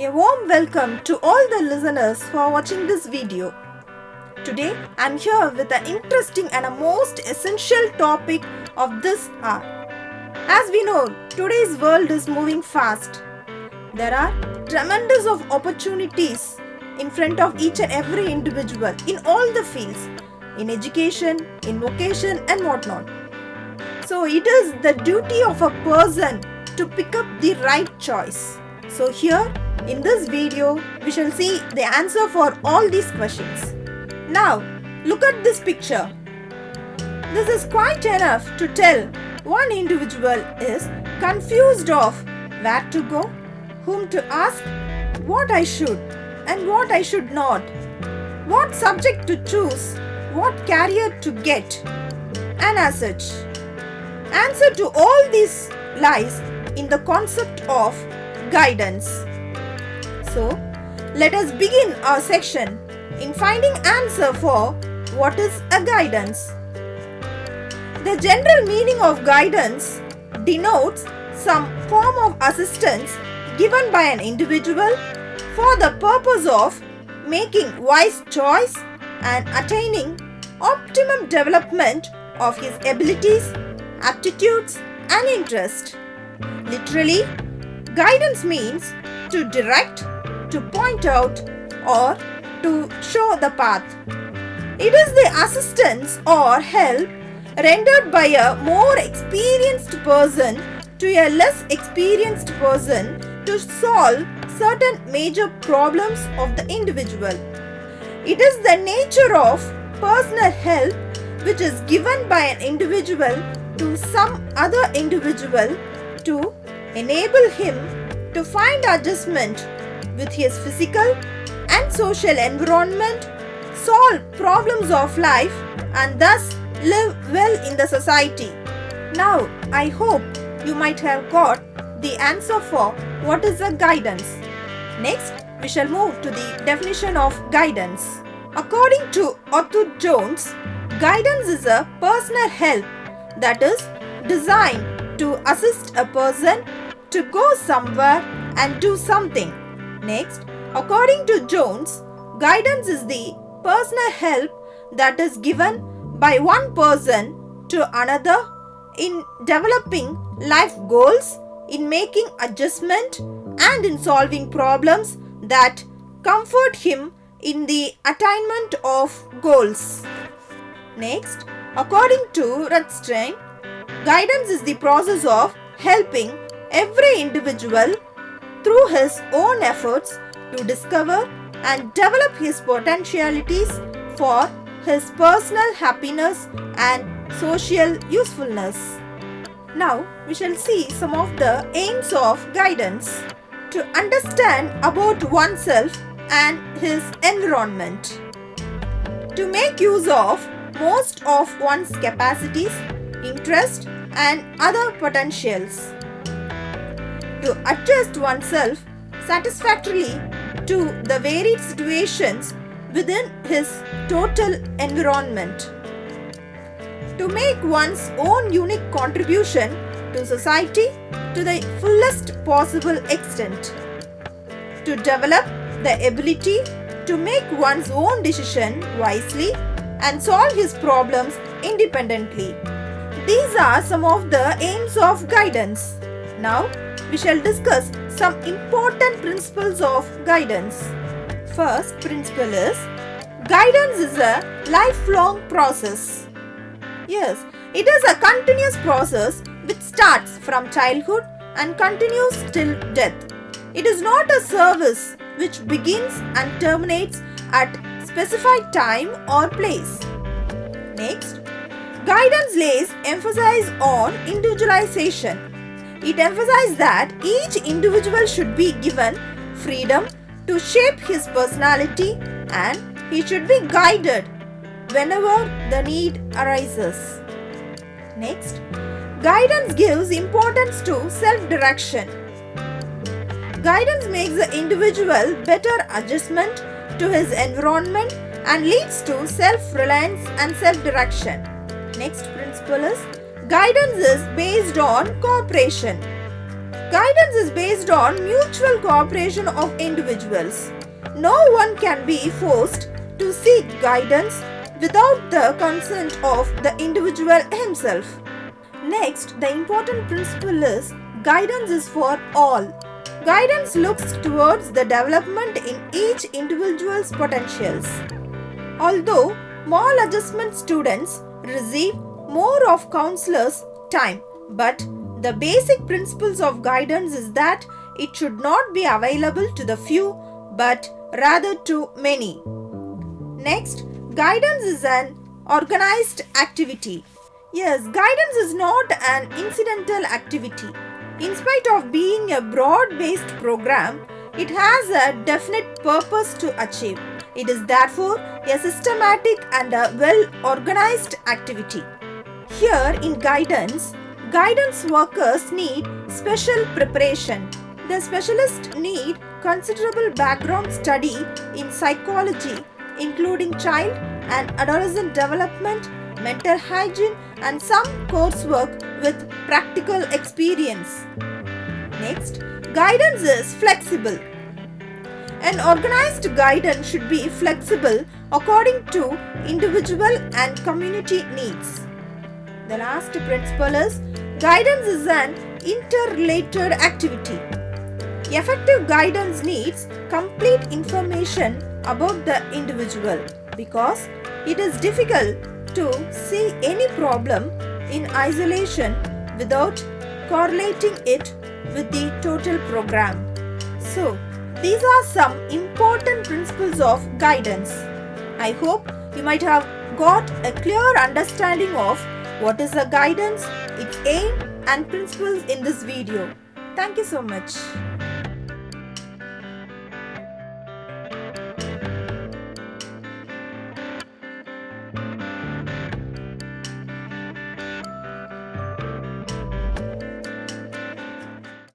A warm welcome to all the listeners who are watching this video. Today I am here with an interesting and a most essential topic of this hour. As we know, today's world is moving fast. There are tremendous of opportunities in front of each and every individual in all the fields, in education, in vocation and whatnot. So it is the duty of a person to pick up the right choice. So here in this video, we shall see the answer for all these questions. Now, look at this picture. This is quite enough to tell one individual is confused of where to go, whom to ask, what I should and what I should not, what subject to choose, what career to get, and as such. Answer to all these lies in the concept of guidance. So, let us begin our section in finding answer for what is a guidance. The general meaning of guidance denotes some form of assistance given by an individual for the purpose of making wise choice and attaining optimum development of his abilities, aptitudes and interest. Literally, guidance means to direct, to point out or to show the path. It is the assistance or help rendered by a more experienced person to a less experienced person to solve certain major problems of the individual. It is the nature of personal help which is given by an individual to some other individual to enable him to find adjustment with his physical and social environment, solve problems of life and thus live well in the society. Now, I hope you might have got the answer for what is a guidance. Next, we shall move to the definition of guidance. According to Arthur Jones, guidance is a personal help that is designed to assist a person to go somewhere and do something. Next, according to Jones, guidance is the personal help that is given by one person to another in developing life goals, in making adjustment and in solving problems that comfort him in the attainment of goals. Next, according to Rutstein, guidance is the process of helping every individual through his own efforts to discover and develop his potentialities for his personal happiness and social usefulness. Now, we shall see some of the aims of guidance. To understand about oneself and his environment. To make use of most of one's capacities, interest and other potentials. To adjust oneself satisfactorily to the varied situations within his total environment. To make one's own unique contribution to society to the fullest possible extent. To develop the ability to make one's own decision wisely and solve his problems independently. These are some of the aims of guidance. Now, we shall discuss some important principles of guidance. First principle is, guidance is a lifelong process. Yes, it is a continuous process which starts from childhood and continues till death. It is not a service which begins and terminates at specified time or place. Next, guidance lays emphasis on individualization. It emphasizes that each individual should be given freedom to shape his personality and he should be guided whenever the need arises. Next, guidance gives importance to self-direction. Guidance makes the individual better adjustment to his environment and leads to self-reliance and self-direction. Next principle is, guidance is based on cooperation. Guidance is based on mutual cooperation of individuals. No one can be forced to seek guidance without the consent of the individual himself. Next, the important principle is guidance is for all. Guidance looks towards the development in each individual's potentials. Although maladjustment students receive more of counselors' time, but the basic principles of guidance is that it should not be available to the few but rather to many. Next, guidance is an organized activity. Yes, guidance is not an incidental activity. In spite of being a broad-based program, it has a definite purpose to achieve. It is therefore a systematic and a well-organized activity. Here in guidance workers need special preparation. The specialists need considerable background study in psychology, including child and adolescent development, mental hygiene, and some coursework with practical experience. Next, guidance is flexible. An organized guidance should be flexible according to individual and community needs. The last principle is guidance is an interrelated activity. Effective guidance needs complete information about the individual because it is difficult to see any problem in isolation without correlating it with the total program. So, these are some important principles of guidance. I hope you might have got a clear understanding of what is a guidance, its aim and principles in this video. Thank you so much.